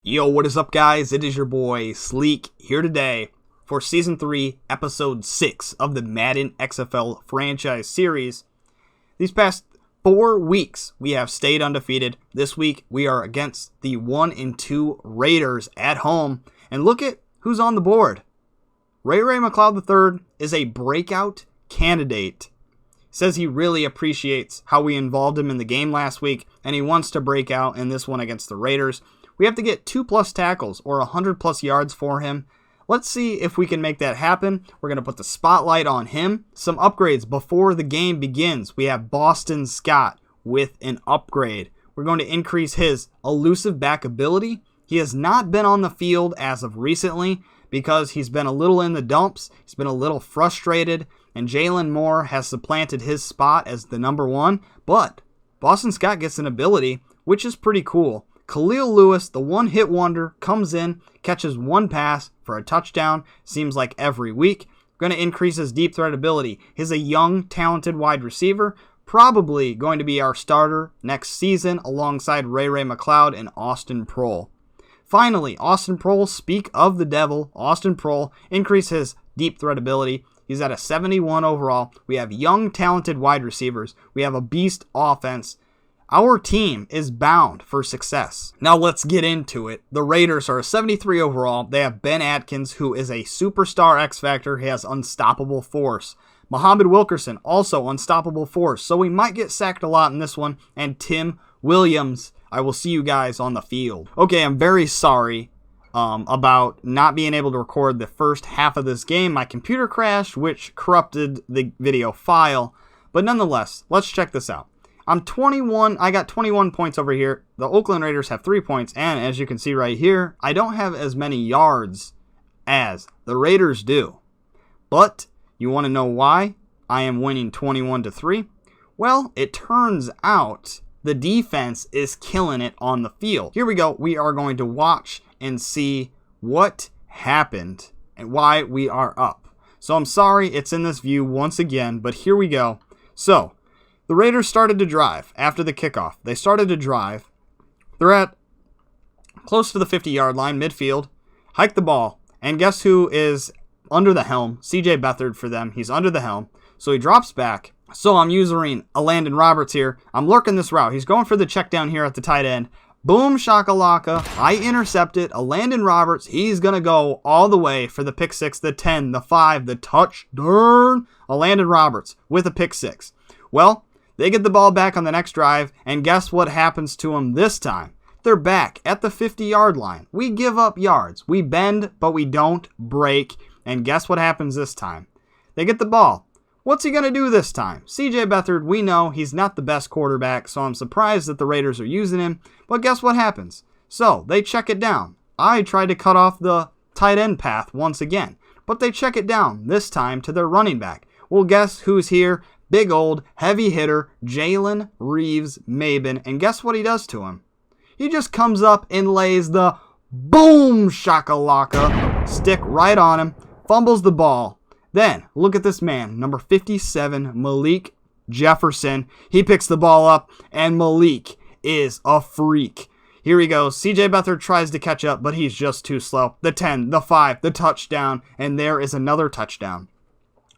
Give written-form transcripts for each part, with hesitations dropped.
Yo, what is up, guys? It is your boy Sleek here today for Season 3, Episode 6 of the Madden XFL franchise series. These past 4 weeks, we have stayed undefeated. This week, we are against the 1-2 Raiders at home. And look at who's on the board. Ray McLeod III is a breakout candidate. Says he really appreciates how we involved him in the game last week, and he wants to break out in this one against the Raiders. We have to get 2+ tackles or 100+ yards for him. Let's see if we can make that happen. We're going to put the spotlight on him. Some upgrades before the game begins. We have Boston Scott with an upgrade. We're going to increase his elusive back ability. He has not been on the field as of recently because he's been a little in the dumps. He's been a little frustrated, and Jalen Moore has supplanted his spot as the number 1. But Boston Scott gets an ability, which is pretty cool. Khalil Lewis, the one-hit wonder, comes in, catches 1 pass for a touchdown, seems like every week. Going to increase his deep threat ability. He's a young, talented wide receiver, probably going to be our starter next season alongside Ray McLeod and Austin Proehl. Finally, Austin Proehl, speak of the devil, Austin Proehl, increase his deep threat ability. He's at a 71 overall. We have young, talented wide receivers. We have a beast offense. Our team is bound for success. Now let's get into it. The Raiders are a 73 overall. They have Ben Atkins, who is a superstar X Factor. He has unstoppable force. Muhammad Wilkerson, also unstoppable force. So we might get sacked a lot in this one. And Tim Williams. I will see you guys on the field. Okay, I'm very sorry about not being able to record the first half of this game. My computer crashed, which corrupted the video file. But nonetheless, let's check this out. I'm 21. I got 21 points over here. The Oakland Raiders have 3 points. And as you can see right here, I don't have as many yards as the Raiders do. But you want to know why I am winning 21-3? Well, it turns out the defense is killing it on the field. Here we go. We are going to watch and see what happened and why we are up. So I'm sorry it's in this view once again, but here we go. So the Raiders started to drive after the kickoff. They started to drive. They're at close to the 50-yard line, midfield. Hike the ball. And guess who is under the helm? C.J. Beathard for them. He's under the helm. So he drops back. So I'm using a Landon Roberts here. I'm lurking this route. He's going for the check down here at the tight end. Boom shakalaka. I intercept it. A Landon Roberts. He's going to go all the way for the pick 6, the 10, the 5, the touchdown. A Landon Roberts with a pick 6. Well, they get the ball back on the next drive, and guess what happens to them this time? They're back at the 50-yard line. We give up yards. We bend, but we don't break. And guess what happens this time? They get the ball. What's he going to do this time? C.J. Beathard, we know he's not the best quarterback, so I'm surprised that the Raiders are using him. But guess what happens? So, they check it down. I tried to cut off the tight end path once again, but they check it down, this time to their running back. Well, guess who's here? Big old heavy hitter, Jalen Reeves-Maybin. And guess what he does to him? He just comes up and lays the boom shakalaka stick right on him, fumbles the ball. Then, look at this man, number 57, Malik Jefferson. He picks the ball up, and Malik is a freak. Here he goes. C.J. Beathard tries to catch up, but he's just too slow. The 10, the 5, the touchdown, and there is another touchdown.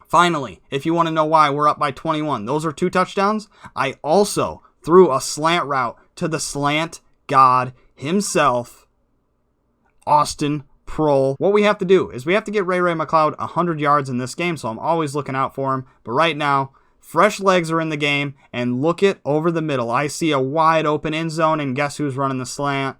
Finally, if you want to know why we're up by 21, those are 2 touchdowns. I also threw a slant route to the slant god himself, Austin Proehl. What we have to do is we have to get Ray McLeod 100 yards in this game, so I'm always looking out for him. But right now, fresh legs are in the game, and look it over the middle. I see a wide open end zone, and guess who's running the slant?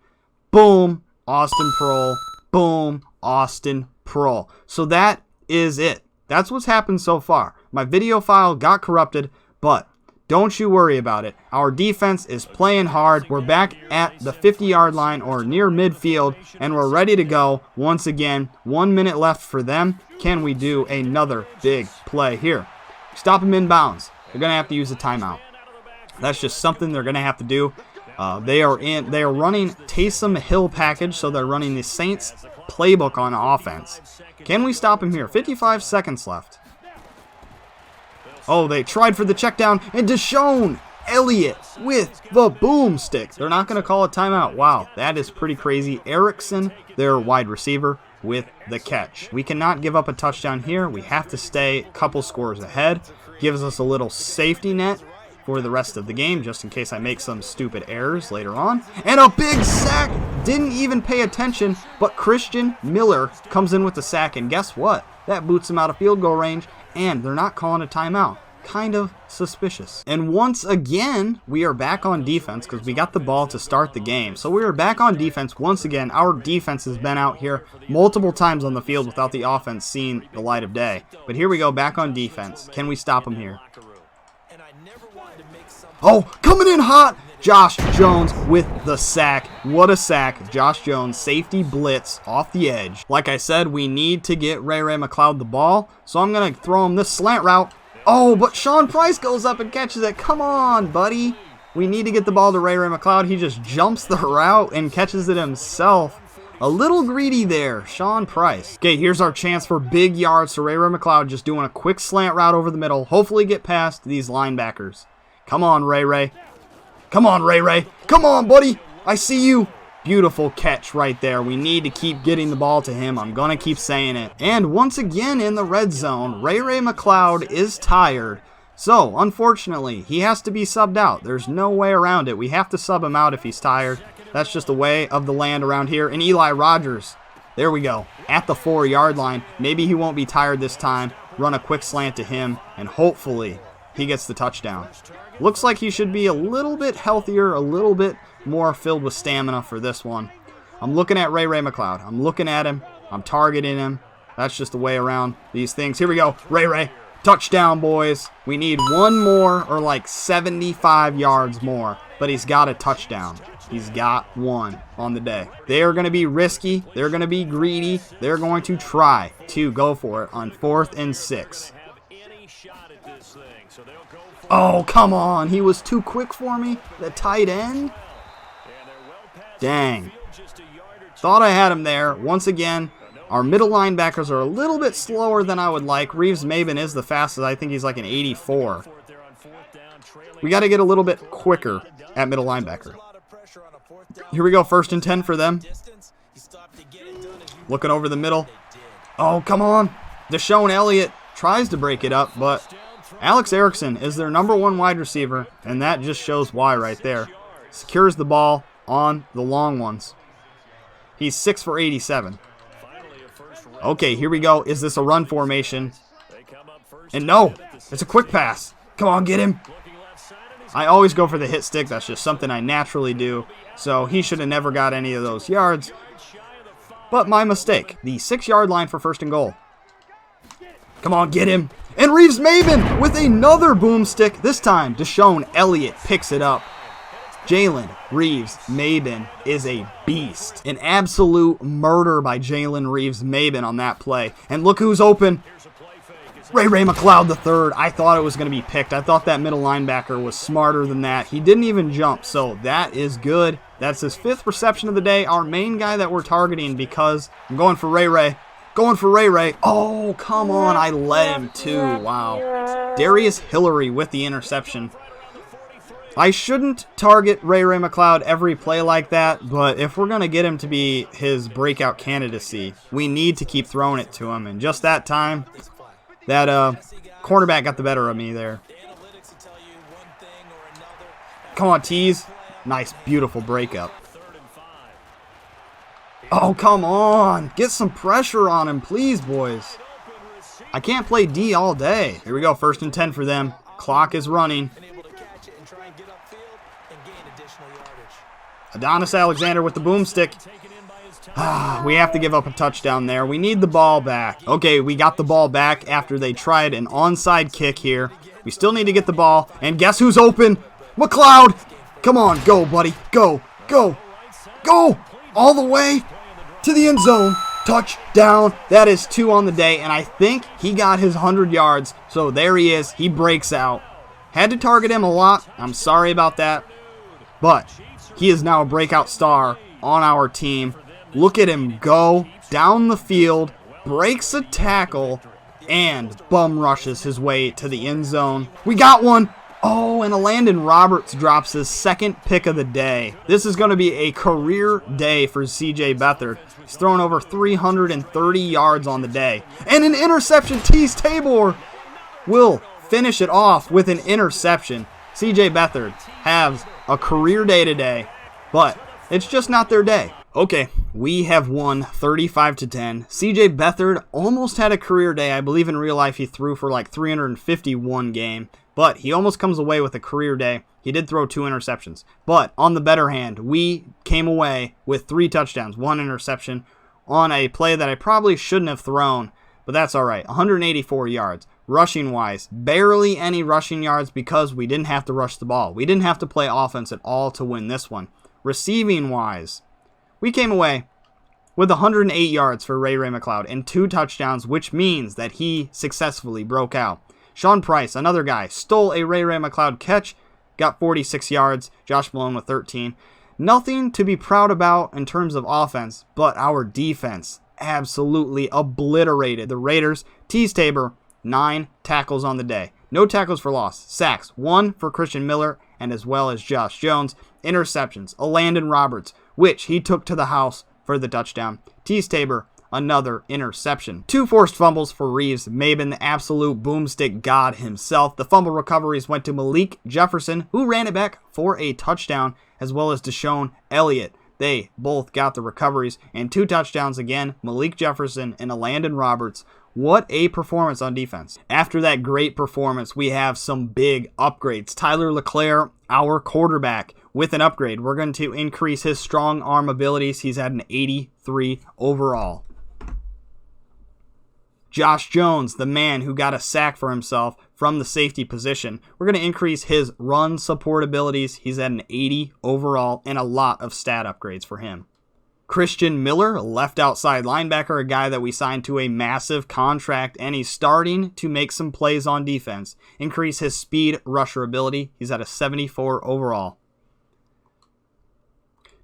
Boom, Austin Proehl. Boom, Austin Proehl. So that is it. That's what's happened so far. My video file got corrupted, but don't you worry about it. Our defense is playing hard. We're back at the 50-yard line or near midfield, and we're ready to go once again. 1 minute left for them. Can we do another big play here? Stop them in bounds. They're going to have to use a timeout. That's just something they're going to have to do. They are running Taysom Hill package, so they're running the Saints playbook on offense. Can we stop him here? 55 seconds left. Oh, they tried for the check down, and Deshaun Elliott with the boomstick. They're not going to call a timeout. Wow, that is pretty crazy. Erickson, their wide receiver, with the catch. We cannot give up a touchdown here. We have to stay a couple scores ahead. Gives us a little safety net for the rest of the game, just in case I make some stupid errors later on. And a big sack! Didn't even pay attention, but Christian Miller comes in with the sack, and guess what? That boots him out of field goal range, and they're not calling a timeout. Kind of suspicious. And once again, we are back on defense because we got the ball to start the game. So we are back on defense once again. Our defense has been out here multiple times on the field without the offense seeing the light of day. But here we go, back on defense. Can we stop them here? Oh, coming in hot! Josh Jones with the sack. What a sack. Josh Jones, safety blitz off the edge. Like I said, we need to get Ray McCloud the ball, so I'm going to throw him this slant route. Oh, but Sean Price goes up and catches it. Come on, buddy. We need to get the ball to Ray McCloud. He just jumps the route and catches it himself. A little greedy there, Sean Price. Okay, here's our chance for big yards to Ray McCloud, just doing a quick slant route over the middle. Hopefully get past these linebackers. Come on, Ray. Come on, Ray. Come on, buddy. I see you. Beautiful catch right there. We need to keep getting the ball to him. I'm going to keep saying it. And once again in the red zone, Ray McCloud is tired. So, unfortunately, he has to be subbed out. There's no way around it. We have to sub him out if he's tired. That's just the way of the land around here. And Eli Rogers, there we go, at the 4-yard line. Maybe he won't be tired this time. Run a quick slant to him, and hopefully he gets the touchdown. Looks like he should be a little bit healthier, a little bit more filled with stamina for this one. I'm looking at Ray McCloud. I'm looking at him. I'm targeting him. That's just the way around these things. Here we go. Ray. Touchdown, boys. We need one more or like 75 yards more, but he's got a touchdown. He's got one on the day. They are going to be risky. They're going to be greedy. They're going to try to go for it on 4th and 6. Oh, come on. He was too quick for me. The tight end. Dang. Thought I had him there. Once again, our middle linebackers are a little bit slower than I would like. Reeves-Maben is the fastest. I think he's like an 84. We got to get a little bit quicker at middle linebacker. Here we go. 1st and 10 for them. Looking over the middle. Oh, come on. Deshaun Elliott tries to break it up, but Alex Erickson is their #1 wide receiver, and that just shows why right there. Secures the ball on the long ones. He's 6 for 87. Okay, here we go. Is this a run formation? And no, it's a quick pass. Come on, get him. I always go for the hit stick. That's just something I naturally do. So he should have never got any of those yards. But my mistake. The 6-yard line for 1st and goal. Come on, get him. And Reeves-Maben with another boomstick. This time, Deshaun Elliott picks it up. Jalen Reeves-Maben is a beast. An absolute murder by Jalen Reeves-Maben on that play. And look who's open. Ray McCloud III. I thought it was going to be picked. I thought that middle linebacker was smarter than that. He didn't even jump, so that is good. That's his 5th reception of the day. Our main guy that we're targeting because I'm going for Ray. Going for Ray. Oh, come on. I let him too. Wow. Darius Hillary with the interception. I shouldn't target Ray McCloud every play like that, but if we're going to get him to be his breakout candidacy, we need to keep throwing it to him. And just that time, that cornerback got the better of me there. Come on, tease. Nice, beautiful breakup. Oh, come on. Get some pressure on him, please, boys. I can't play D all day. Here we go, 1st and 10 for them. Clock is running. Adonis Alexander with the boomstick. We have to give up a touchdown there. We need the ball back. Okay, we got the ball back after they tried an onside kick here. We still need to get the ball. And guess who's open? McCloud. Come on, go, buddy. Go. All the way to the end zone. Touchdown. That is 2 on the day. And I think he got his 100 yards. So there he is. He breaks out. Had to target him a lot. I'm sorry about that. But he is now a breakout star on our team. Look at him go down the field, breaks a tackle, and bum rushes his way to the end zone. We got one. Oh, and Landon Roberts drops his second pick of the day. This is going to be a career day for CJ Beathard. He's thrown over 330 yards on the day. And an interception. Tease Tabor will finish it off with an interception. CJ Beathard has a career day today, but it's just not their day. Okay, we have won 35-10. CJ Beathard almost had a career day. I believe in real life he threw for like 351 game. But he almost comes away with a career day. He did throw 2 interceptions. But on the better hand, we came away with 3 touchdowns, 1 interception on a play that I probably shouldn't have thrown. But that's all right. 184 yards. Rushing-wise, barely any rushing yards because we didn't have to rush the ball. We didn't have to play offense at all to win this one. Receiving-wise, we came away with 108 yards for Ray McLeod and 2 touchdowns, which means that he successfully broke out. Sean Price, another guy, stole a Ray McLeod catch, got 46 yards. Josh Malone with 13. Nothing to be proud about in terms of offense, but our defense absolutely obliterated the Raiders. Tease Tabor, 9 tackles on the day. No tackles for loss. Sacks, 1 for Christian Miller, and as well as Josh Jones. Interceptions, a Landon Roberts, which he took to the house for the touchdown. Tease Tabor, another interception. 2 forced fumbles for Reeves Maben, the absolute boomstick god himself. The fumble recoveries went to Malik Jefferson, who ran it back for a touchdown, as well as Deshaun Elliott. They both got the recoveries, and 2 touchdowns again, Malik Jefferson and Landon Roberts. What a performance on defense. After that great performance, we have some big upgrades. Tyler LeClaire, our quarterback, with an upgrade. We're going to increase his strong arm abilities. He's at an 83 overall. Josh Jones, the man who got a sack for himself from the safety position. We're going to increase his run support abilities. He's at an 80 overall and a lot of stat upgrades for him. Christian Miller, left outside linebacker, a guy that we signed to a massive contract, and he's starting to make some plays on defense. Increase his speed rusher ability. He's at a 74 overall.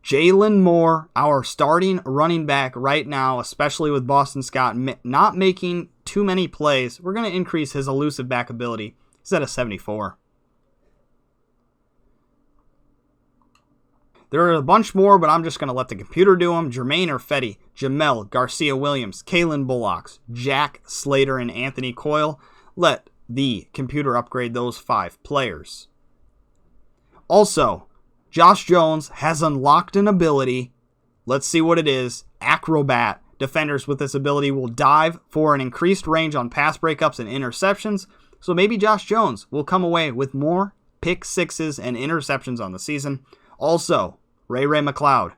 Jalen Moore, our starting running back right now, especially with Boston Scott not making too many plays, we're going to increase his elusive back ability. He's at a 74. There are a bunch more, but I'm just going to let the computer do them. Jermaine Irfetti, Jamel Garcia-Williams, Kalen Bullocks, Jack Slater, and Anthony Coyle. Let the computer upgrade those 5 players. Also, Josh Jones has unlocked an ability. Let's see what it is. Acrobat. Defenders with this ability will dive for an increased range on pass breakups and interceptions. So maybe Josh Jones will come away with more pick sixes and interceptions on the season. Also, Ray McLeod.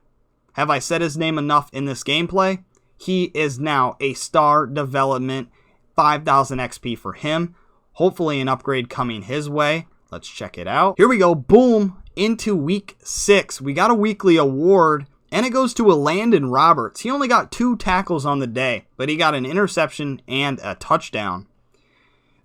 Have I said his name enough in this gameplay? He is now a star development. 5,000 XP for him. Hopefully an upgrade coming his way. Let's check it out. Here we go. Boom. Into week 6. We got a weekly award, and it goes to a Landon Roberts. He only got 2 tackles on the day, but he got an interception and a touchdown.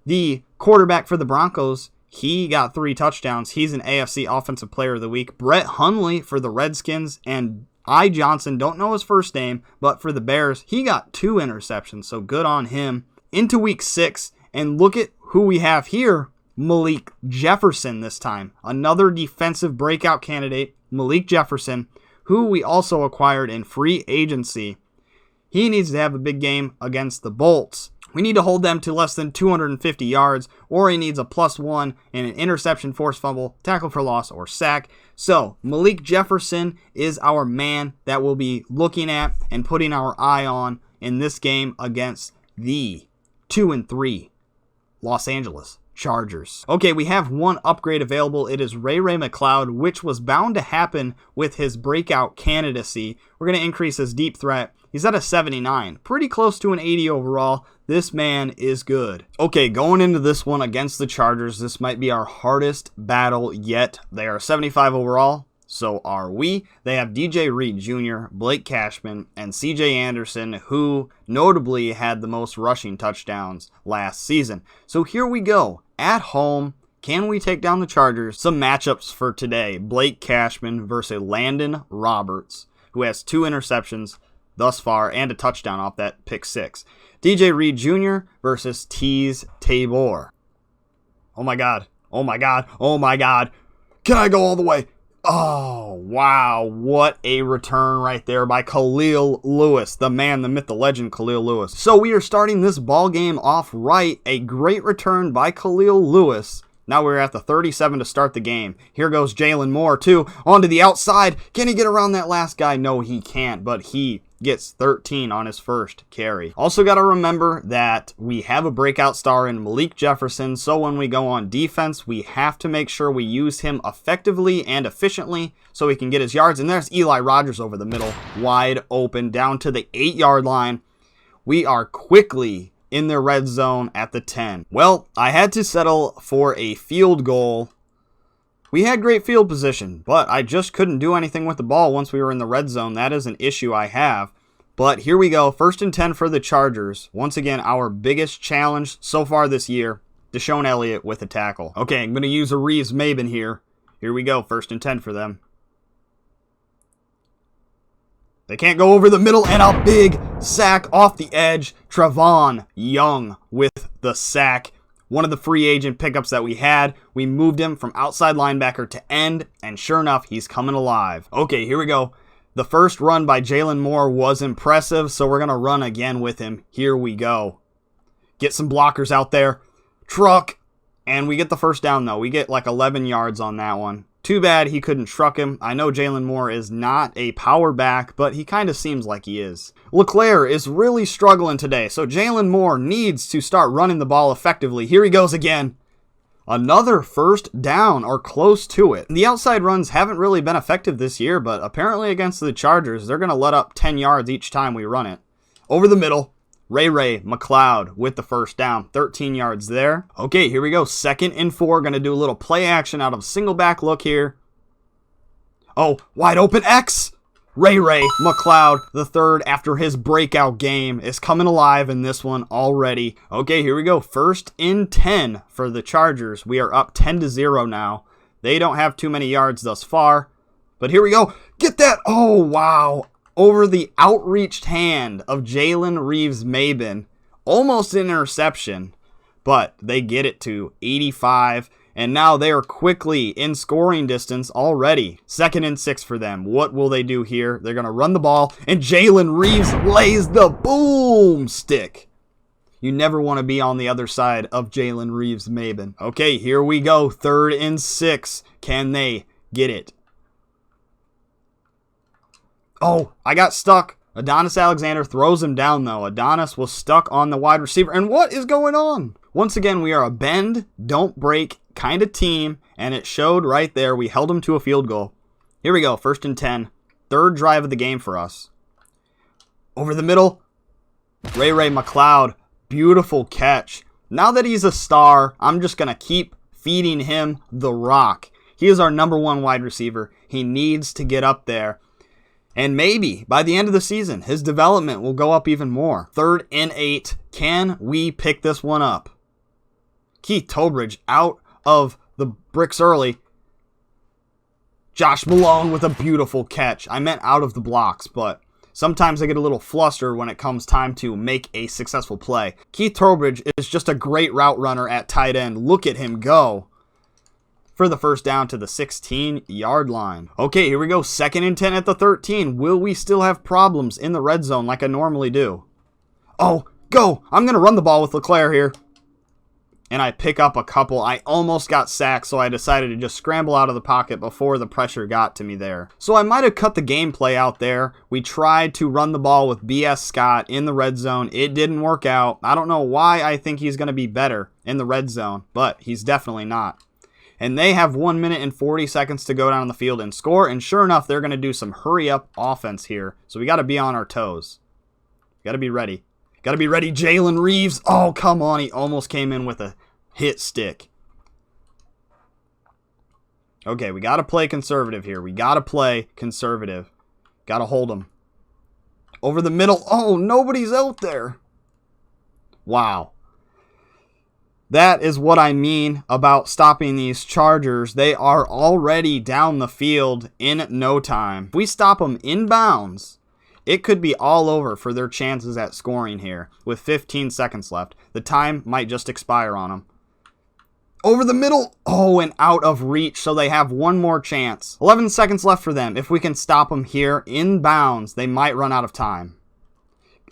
The quarterback for the Broncos, he got 3 touchdowns. He's an AFC Offensive Player of the Week. Brett Hundley for the Redskins, and I. Johnson, don't know his first name, but for the Bears, he got 2 interceptions, so good on him. Into week 6, and look at who we have here. Malik Jefferson this time. Another defensive breakout candidate, Malik Jefferson, who we also acquired in free agency. He needs to have a big game against the Bolts. We need to hold them to less than 250 yards, or he needs a +1 and an interception, forced fumble, tackle for loss, or sack. So Malik Jefferson is our man that we'll be looking at and putting our eye on in this game against the 2-3 Los Angeles Chargers. Okay, we have 1 upgrade available. It is Ray McLeod, which was bound to happen with his breakout candidacy. We're going to increase his deep threat. He's at a 79, pretty close to an 80 overall. This man is good. Okay, going into this one against the Chargers, this might be our hardest battle yet. They are 75 overall. So are we. They have DJ Reed Jr., Blake Cashman, and CJ Anderson, who notably had the most rushing touchdowns last season. So here we go. At home, can we take down the Chargers? Some matchups for today. Blake Cashman versus Landon Roberts, who has 2 interceptions thus far and a touchdown off that pick 6. DJ Reed Jr. versus Tease Tabor. Oh my God. Oh my God. Oh my God. Can I go all the way? Oh, wow. What a return right there by Khalil Lewis. The man, the myth, the legend, Khalil Lewis. So we are starting this ball game off right. A great return by Khalil Lewis. Now we're at the 37 to start the game. Here goes Jalen Moore, too. Onto the outside. Can he get around that last guy? No, he can't, but he gets 13 on his first carry. Also got to remember that we have a breakout star in Malik Jefferson, so when we go on defense, we have to make sure we use him effectively and efficiently so he can get his yards. And there's Eli Rogers over the middle, wide open, down to the 8-yard line. We are quickly in the red zone at the 10. Well, I had to settle for a field goal. We had great field position, but I just couldn't do anything with the ball once we were in the red zone. That is an issue I have. But here we go. 1st and 10 for the Chargers. Once again, our biggest challenge so far this year. Deshaun Elliott with a tackle. Okay, I'm going to use a Reeves-Maben here. Here we go. 1st and 10 for them. They can't go over the middle, and a big sack off the edge. Trevon Young with the sack. One of the free agent pickups that we had. We moved him from outside linebacker to end, and sure enough, he's coming alive. Okay, here we go. The first run by Jalen Moore was impressive, so we're going to run again with him. Here we go. Get some blockers out there. Truck. And we get the first down, though. We get like 11 yards on that one. Too bad he couldn't truck him. I know Jalen Moore is not a power back, but he kind of seems like he is. LeClaire is really struggling today, so Jalen Moore needs to start running the ball effectively. Here he goes again. Another first down, or close to it. The outside runs haven't really been effective this year, but apparently against the Chargers, they're going to let up 10 yards each time we run it. Over the middle. Ray McLeod with the first down, 13 yards there. Okay, here we go. 2nd and 4. Going to do a little play action out of single back look here. Oh, wide open X. Ray McLeod, the third after his breakout game, is coming alive in this one already. Okay, here we go. 1st and 10 for the Chargers. We are up 10-0 now. They don't have too many yards thus far. But here we go. Get that. Oh, wow. Over the outreached hand of Jalen Reeves-Maben. Almost an interception, but they get it to 85, and now they are quickly in scoring distance already. 2nd and 6 for them. What will they do here? They're going to run the ball, and Jalen Reeves lays the boomstick. You never want to be on the other side of Jalen Reeves-Maben. Okay, here we go. 3rd and 6. Can they get it? Oh, I got stuck. Adonis Alexander throws him down, though. Adonis was stuck on the wide receiver. And what is going on? Once again, we are a bend, don't break kind of team, and it showed right there. We held him to a field goal. Here we go, 1st and 10. 3rd drive of the game for us. Over the middle, Ray McLeod. Beautiful catch. Now that he's a star, I'm just going to keep feeding him the rock. He is our #1 wide receiver. He needs to get up there. And maybe by the end of the season, his development will go up even more. 3rd and 8. Can we pick this one up? Keith Tobridge out of the bricks early. Josh Malone with a beautiful catch. I meant out of the blocks, but sometimes I get a little flustered when it comes time to make a successful play. Keith Tobridge is just a great route runner at tight end. Look at him go. For the first down to the 16-yard line. Okay, here we go. 2nd and 10 at the 13. Will we still have problems in the red zone like I normally do? Oh, go. I'm going to run the ball with LeClaire here. And I pick up a couple. I almost got sacked, so I decided to just scramble out of the pocket before the pressure got to me there. So I might have cut the gameplay out there. We tried to run the ball with B.S. Scott in the red zone. It didn't work out. I don't know why I think he's going to be better in the red zone, but he's definitely not. And they have 1 minute and 40 seconds to go down the field and score. And sure enough, they're going to do some hurry-up offense here. So we got to be on our toes. Got to be ready. Got to be ready. Jalen Reeves. Oh, come on. He almost came in with a hit stick. Okay, we got to play conservative here. We got to play conservative. Got to hold them. Over the middle. Oh, nobody's out there. Wow. That is what I mean about stopping these Chargers. They are already down the field in no time. If we stop them inbounds, it could be all over for their chances at scoring here with 15 seconds left. The time might just expire on them. Over the middle. Oh, and out of reach, so they have one more chance. 11 seconds left for them. If we can stop them here in bounds, they might run out of time.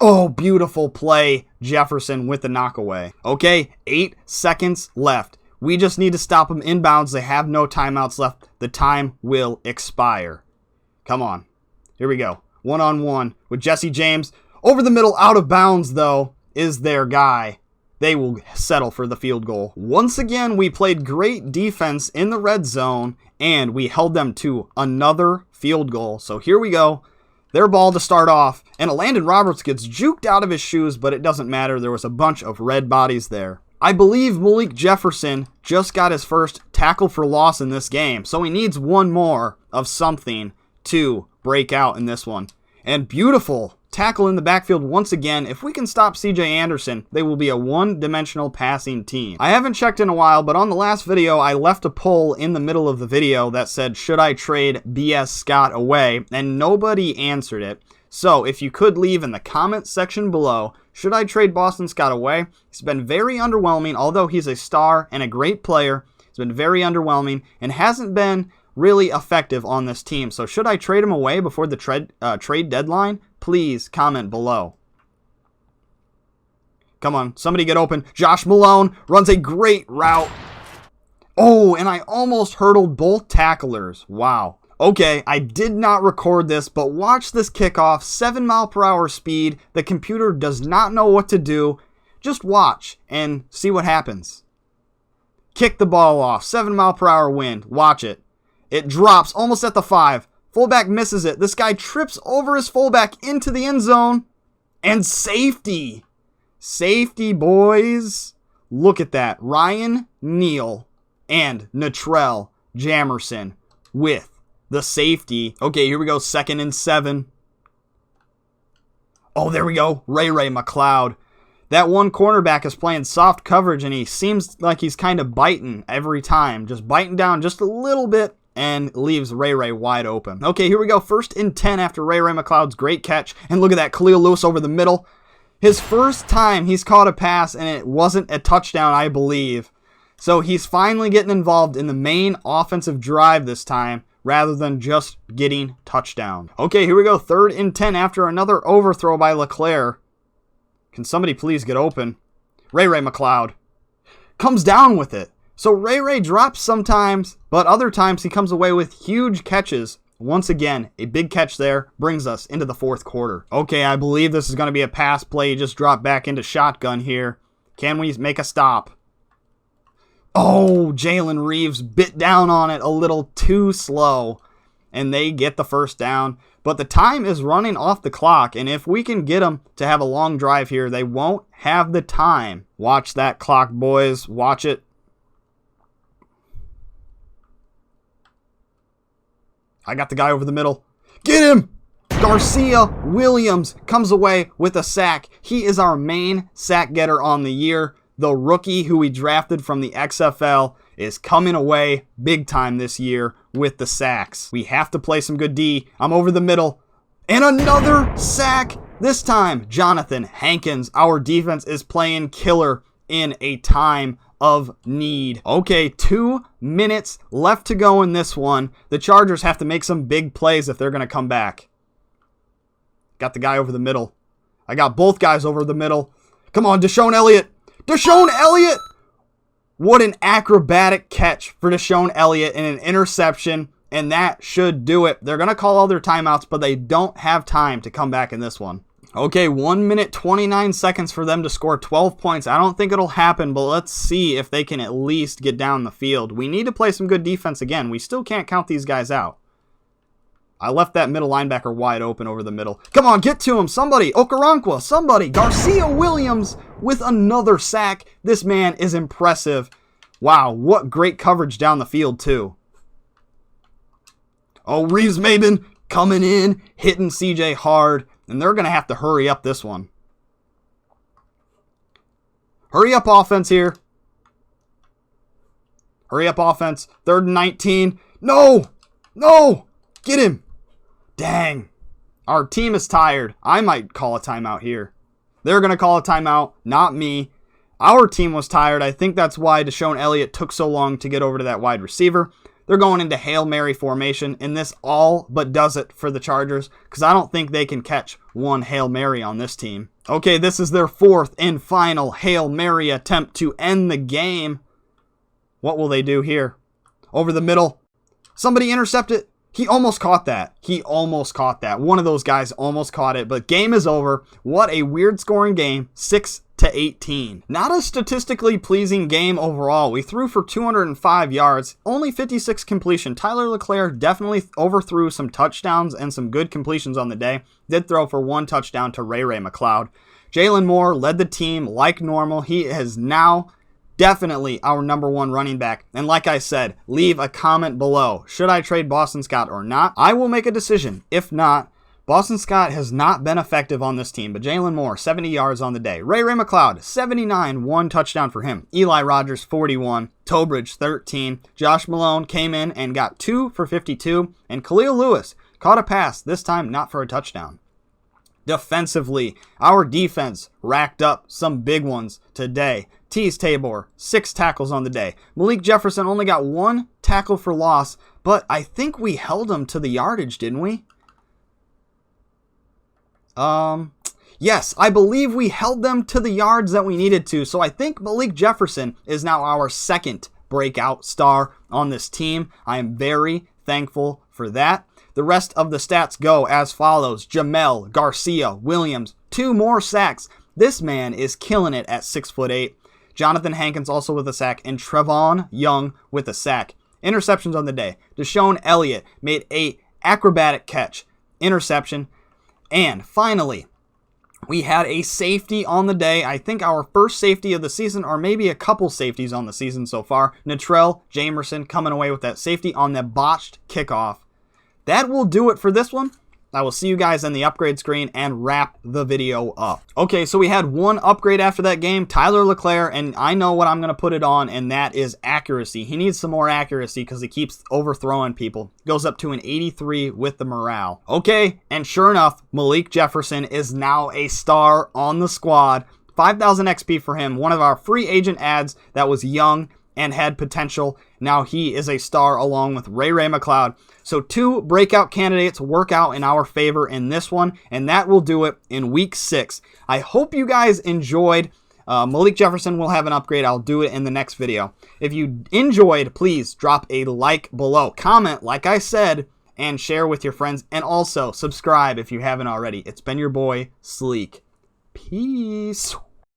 Oh, beautiful play. Jefferson with the knockaway. Okay, 8 seconds left. We just need to stop them in bounds. They have no timeouts left. The time will expire. Come on. Here we go. One-on-one with Jesse James. Over the middle, out of bounds, though, is their guy. They will settle for the field goal. Once again, we played great defense in the red zone, and we held them to another field goal. So here we go. Their ball to start off, and Landon Roberts gets juked out of his shoes, but it doesn't matter. There was a bunch of red bodies there. I believe Malik Jefferson just got his first tackle for loss in this game, so he needs one more of something to break out in this one. And beautiful tackle in the backfield once again. If we can stop CJ Anderson, they will be a one-dimensional passing team. I haven't checked in a while, but on the last video, I left a poll in the middle of the video that said, should I trade BS Scott away? And nobody answered it. So if you could leave in the comment section below, should I trade Boston Scott away? He's been very underwhelming, although he's a star and a great player. He's been very underwhelming and hasn't been really effective on this team. So should I trade him away before the trade deadline? Please comment below. Come on, somebody get open. Josh Malone runs a great route. Oh, and I almost hurdled both tacklers. Wow. Okay, I did not record this, but watch this kickoff. 7-mile-per-hour speed. The computer does not know what to do. Just watch and see what happens. Kick the ball off. 7-mile-per-hour wind. Watch it. It drops almost at the 5. Fullback misses it. This guy trips over his fullback into the end zone. And safety. Safety, boys. Look at that. Ryan Neal and Natrell Jamerson with the safety. Okay, here we go. 2nd and 7. Oh, there we go. Ray McLeod. That one cornerback is playing soft coverage, and he seems like he's kind of biting every time. Just biting down just a little bit and leaves Ray wide open. Okay, here we go. 1st and 10 after Ray McLeod's great catch. And look at that. Khalil Lewis over the middle. His first time he's caught a pass, and it wasn't a touchdown, I believe. So he's finally getting involved in the main offensive drive this time, rather than just getting touchdown. Okay, here we go. 3rd and 10 after another overthrow by LeClaire. Can somebody please get open? Ray McLeod comes down with it. So Ray drops sometimes, but other times he comes away with huge catches. Once again, a big catch there brings us into the 4th quarter. Okay, I believe this is going to be a pass play. He just dropped back into shotgun here. Can we make a stop? Oh, Jalen Reeves bit down on it a little too slow, and they get the first down. But the time is running off the clock, and if we can get them to have a long drive here, they won't have the time. Watch that clock, boys. Watch it. I got the guy over the middle. Get him! Garcia Williams comes away with a sack. He is our main sack getter on the year. The rookie who we drafted from the XFL is coming away big time this year with the sacks. We have to play some good D. I'm over the middle. And another sack. This time, Jonathan Hankins. Our defense is playing killer in a time of need. Okay, 2 minutes left to go in this one. The Chargers have to make some big plays if they're going to come back. Got the guy over the middle. I got both guys over the middle. Come on, Deshaun Elliott. Deshaun Elliott! What an acrobatic catch for Deshaun Elliott and an interception, and that should do it. They're going to call all their timeouts, but they don't have time to come back in this one. Okay, 1 minute, 29 seconds for them to score 12 points. I don't think it'll happen, but let's see if they can at least get down the field. We need to play some good defense again. We still can't count these guys out. I left that middle linebacker wide open over the middle. Come on, get to him. Somebody. Okoronkwo. Somebody. Garcia Williams with another sack. This man is impressive. Wow, what great coverage down the field, too. Oh, Reeves-Maybin coming in, hitting CJ hard. And they're going to have to hurry up this one. Hurry up offense here. Hurry up offense. 3rd and 19. No! No! Get him! Dang. Our team is tired. I might call a timeout here. They're going to call a timeout, not me. Our team was tired. I think that's why Deshaun Elliott took so long to get over to that wide receiver. They're going into Hail Mary formation, and this all but does it for the Chargers, because I don't think they can catch one Hail Mary on this team. Okay, this is their fourth and final Hail Mary attempt to end the game. What will they do here? Over the middle. Somebody intercept it. He almost caught that. One of those guys almost caught it, but game is over. What a weird scoring game. 6-18. Not a statistically pleasing game overall. We threw for 205 yards, only 56 completion. Tyler Leclerc definitely overthrew some touchdowns and some good completions on the day. Did throw for 1 touchdown to Ray McLeod. Jalen Moore led the team like normal. He is now definitely our number 1 running back. And like I said, leave a comment below. Should I trade Boston Scott or not? I will make a decision. If not, Boston Scott has not been effective on this team, but Jalen Moore, 70 yards on the day. Ray McLeod, 79, 1 touchdown for him. Eli Rogers, 41. Tobridge, 13. Josh Malone came in and got 2 for 52. And Khalil Lewis caught a pass, this time not for a touchdown. Defensively, our defense racked up some big ones today. Tease Tabor, 6 tackles on the day. Malik Jefferson only got 1 tackle for loss, but I think we held him to the yardage, didn't we? Yes, I believe we held them to the yards that we needed to, so I think Malik Jefferson is now our second breakout star on this team. I am very thankful for that. The rest of the stats go as follows. Jamel, Garcia, Williams, 2 more sacks. This man is killing it at 6'8". Jonathan Hankins also with a sack, and Trevon Young with a sack. Interceptions on the day. Deshaun Elliott made a acrobatic catch. Interception. And finally, we had a safety on the day. I think our first safety of the season, or maybe a couple safeties on the season so far. Natrell Jamerson coming away with that safety on the botched kickoff. That will do it for this one. I will see you guys on the upgrade screen and wrap the video up. Okay, so we had 1 upgrade after that game, Tyler Leclerc, and I know what I'm going to put it on, and that is accuracy. He needs some more accuracy because he keeps overthrowing people. Goes up to an 83 with the morale. Okay, and sure enough, Malik Jefferson is now a star on the squad. 5,000 XP for him, one of our free agent ads that was young and had potential. Now he is a star along with Ray McLeod. So 2 breakout candidates work out in our favor in this one, and that will do it in week 6. I hope you guys enjoyed. Malik Jefferson will have an upgrade. I'll do it in the next video. If you enjoyed, please drop a like below. Comment, like I said, and share with your friends. And also subscribe if you haven't already. It's been your boy, Sleek. Peace.